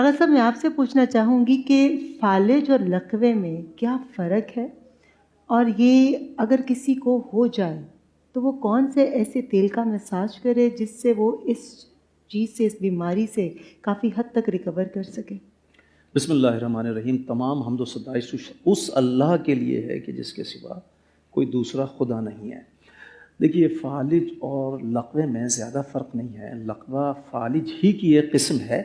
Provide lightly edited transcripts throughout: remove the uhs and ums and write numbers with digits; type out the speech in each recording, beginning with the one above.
आगा साहब, मैं आपसे पूछना चाहूँगी कि फालिज और लकवे में क्या फ़र्क है? और ये अगर किसी को हो जाए तो वो कौन से ऐसे तेल का मसाज करे जिससे वो इस चीज़ से, इस बीमारी से काफ़ी हद तक रिकवर कर सके? बिस्मिल्लाहिर्रहमानिर्रहीम। तमाम हम्द व सताइश उस अल्लाह के लिए है कि जिसके सिवा कोई दूसरा खुदा नहीं है। देखिए, फालिज और लकवे में ज़्यादा फ़र्क नहीं है। लकवा फालिज ही की एक किस्म है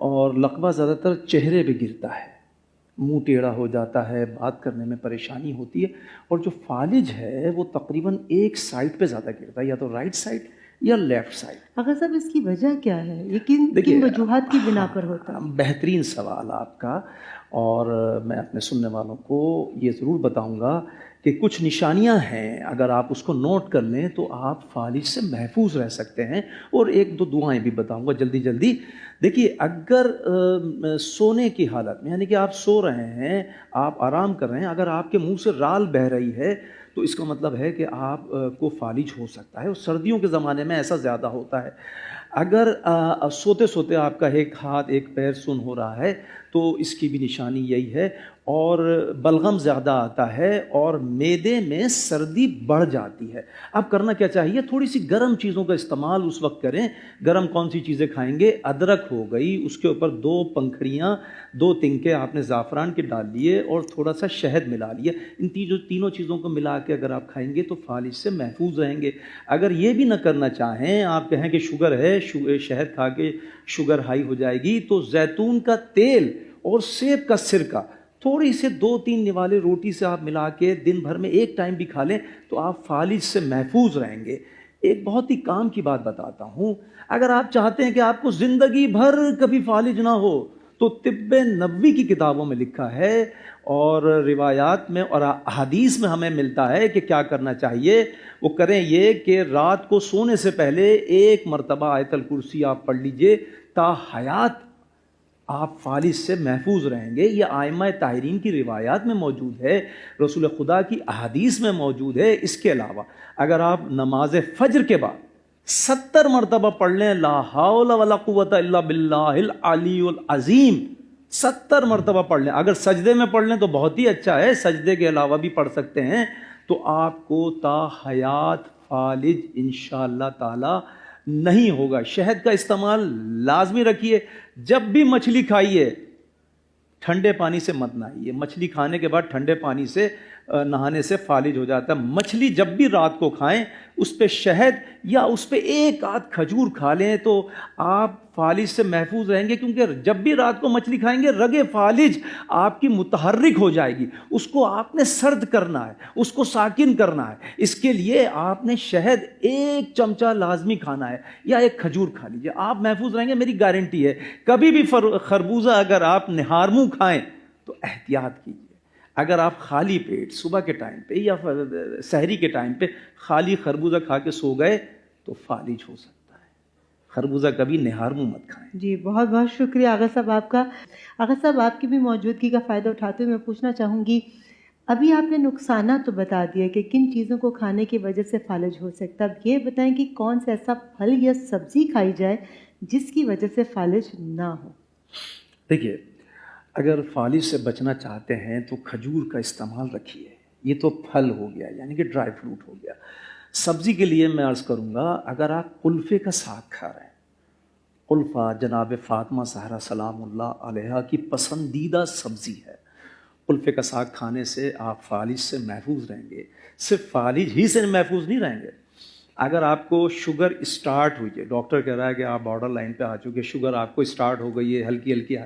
और लकवा ज़्यादातर चेहरे पे गिरता है, मुंह टेढ़ा हो जाता है, बात करने में परेशानी होती है। और जो फालिज है वो तकरीबन एक साइड पे ज़्यादा गिरता है, या तो राइट साइड या लेफ़्ट साइड। आगा साहब, इसकी वजह क्या है? ये किन देखिए, वजूहात की बिना पर होता है? बेहतरीन सवाल आपका। और मैं अपने सुनने वालों को ये ज़रूर बताऊंगा कि कुछ निशानियां हैं, अगर आप उसको नोट कर लें तो आप फालिज से महफूज रह सकते हैं। और एक दो दुआएं भी बताऊंगा जल्दी जल्दी। देखिए, अगर सोने की हालत में, यानी कि आप सो रहे हैं, आप आराम कर रहे हैं, अगर आपके मुंह से राल बह रही है तो इसका मतलब है कि आप को फालिज हो सकता है। और सर्दियों के ज़माने में ऐसा ज़्यादा होता है। अगर सोते सोते आपका एक हाथ एक पैर सुन हो रहा है तो इसकी भी निशानी यही है। और बलगम ज़्यादा आता है और मैदे में सर्दी बढ़ जाती है। अब करना क्या चाहिए? थोड़ी सी गर्म चीज़ों का इस्तेमाल उस वक्त करें। गर्म कौन सी चीज़ें खाएंगे? अदरक हो गई, उसके ऊपर 2 पंखड़ियाँ, 2 तिनके आपने ज़ाफ़रान के डाल लिए और थोड़ा सा शहद मिला लिया। इन तीनों चीज़ों को मिला के अगर आप खाएंगे तो फालिज से महफूज रहेंगे। अगर ये भी ना करना चाहें, आप कहें कि शुगर है, शहद खा के शुगर हाई हो जाएगी, तो जैतून का तेल और सेब का सिरका थोड़ी से 2-3 निवाले रोटी से आप मिला के दिन भर में एक टाइम भी खा लें तो आप फालिज से महफूज रहेंगे। एक बहुत ही काम की बात बताता हूँ। अगर आप चाहते हैं कि आपको ज़िंदगी भर कभी फालिज ना हो तो तिब्बे नबवी की किताबों में लिखा है और रिवायात में और हदीस में हमें मिलता है कि क्या करना चाहिए। वो करें ये कि रात को सोने से पहले 1 मरतबा आयतल कुर्सी आप पढ़ लीजिए, ता हयात आप फालिज से महफूज रहेंगे। ये आइम्मा ताहिरीन की रिवायात में मौजूद है, रसूल खुदा की अहादीस में मौजूद है। इसके अलावा अगर आप नमाज फज्र के बाद 70 मरतबा पढ़ लें ला हौला वला कुव्वता इल्ला बिल्लाहिल अलीयुल अज़ीम, 70 मरतबा पढ़ लें। अगर सजदे में पढ़ लें तो बहुत ही अच्छा है, सजदे के अलावा भी पढ़ सकते हैं, तो आपको ता हयात फालिज इंशाअल्लाह ताला नहीं होगा। शहद का इस्तेमाल लाजमी रखिए। जब भी मछली खाइए ठंडे पानी से मत नहाइए। मछली खाने के बाद ठंडे पानी से नहाने से फालिज हो जाता है। मछली जब भी रात को खाएं उस पे शहद या उस पे एक आध खजूर खा लें तो आप फालिज से महफूज रहेंगे। क्योंकि जब भी रात को मछली खाएंगे रगे फालिज आपकी मुतहर्रिक हो जाएगी, उसको आपने सर्द करना है, उसको साकिन करना है। इसके लिए आपने शहद 1 चमचा लाजमी खाना है या एक खजूर खा लीजिए, आप महफूज रहेंगे, मेरी गारंटी है। कभी भी खरबूजा अगर आप निहार मुंह खाएं तो एहतियात कीजिए। अगर आप खाली पेट सुबह के टाइम पे या सहरी के टाइम पे खाली खरबूजा खा के सो गए तो फालिज हो सकता है। खरबूजा कभी निहार मुंह मत खाएं। जी, बहुत बहुत शुक्रिया आगा साहब आपका। आगा साहब, आपकी भी मौजूदगी का फ़ायदा उठाते हुए मैं पूछना चाहूँगी, अभी आपने नुकसानात तो बता दिए कि किन चीज़ों को खाने की वजह से फालिज हो सकता है। अब ये बताएं कि कौन सा ऐसा फल या सब्ज़ी खाई जाए जिसकी वजह से फालिज ना हो? देखिए, अगर फालिज से बचना चाहते हैं तो खजूर का इस्तेमाल रखिए। ये तो फल हो गया, यानी कि ड्राई फ्रूट हो गया। सब्ज़ी के लिए मैं अर्ज़ करूँगा, अगर आप कुल्फ़े का साग खा रहे हैं, कुल्फ़ा जनाब फ़ातिमा ज़हरा सलामुल्लाह अलैहा की पसंदीदा सब्ज़ी है। कुल्फ़े का साग खाने से आप फालिज से महफूज रहेंगे। सिर्फ फालिज ही से महफूज नहीं रहेंगे, अगर आपको शुगर स्टार्ट हुई है, डॉक्टर कह रहा है कि आप बॉर्डर लाइन पे आ चुके, शुगर आपको स्टार्ट हो गई है, हल्की हल्की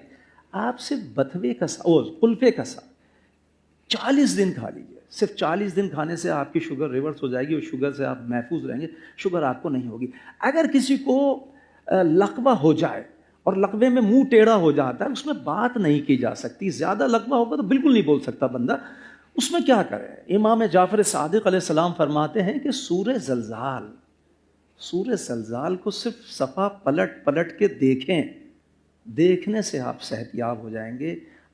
आप सिर्फ बथवे का कुल्फ़े का साग 40 दिन खा लीजिए। सिर्फ 40 दिन खाने से आपकी शुगर रिवर्स हो जाएगी और शुगर से आप महफूज रहेंगे, शुगर आपको नहीं होगी। अगर किसी को लकवा हो जाए और लकवे में मुंह टेढ़ा हो जाता है, उसमें बात नहीं की जा सकती। ज़्यादा लकवा होगा तो बिल्कुल नहीं बोल सकता बंदा, उसमें क्या करें? इमाम जाफ़र सादिक़ अलैहिस्सलाम फरमाते हैं कि सूरह ज़लज़ाल को सिर्फ सफ़ा पलट पलट के देखें, देखने से आप सेहतयाब हो जाएंगे।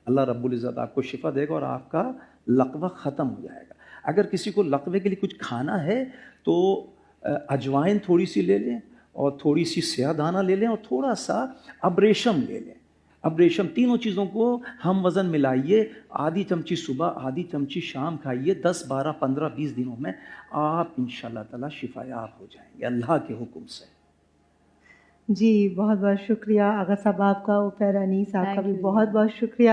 अल्लाह रब्बुल इज़्ज़त आपको शिफा देगा और आपका लकवा ख़त्म हो जाएगा। अगर किसी को लकवे के लिए कुछ खाना है तो अजवाइन थोड़ी सी ले लें और थोड़ी सी स्याह दाना ले लें और थोड़ा सा अब्रेशम ले लें। اب ریشم تینوں چیزوں کو ہم وزن ملائیے، آدھی چمچی صبح، آدھی چمچی شام کھائیے، 10 12 15 20 دنوں میں آپ انشاءاللہ تعالی شفا یاب ہو جائیں گے اللہ کے حکم سے۔ جی بہت بہت شکریہ آغا صاحب آپ کا، اوپیر انیس آپ کا Thank بھی you. بہت بہت شکریہ۔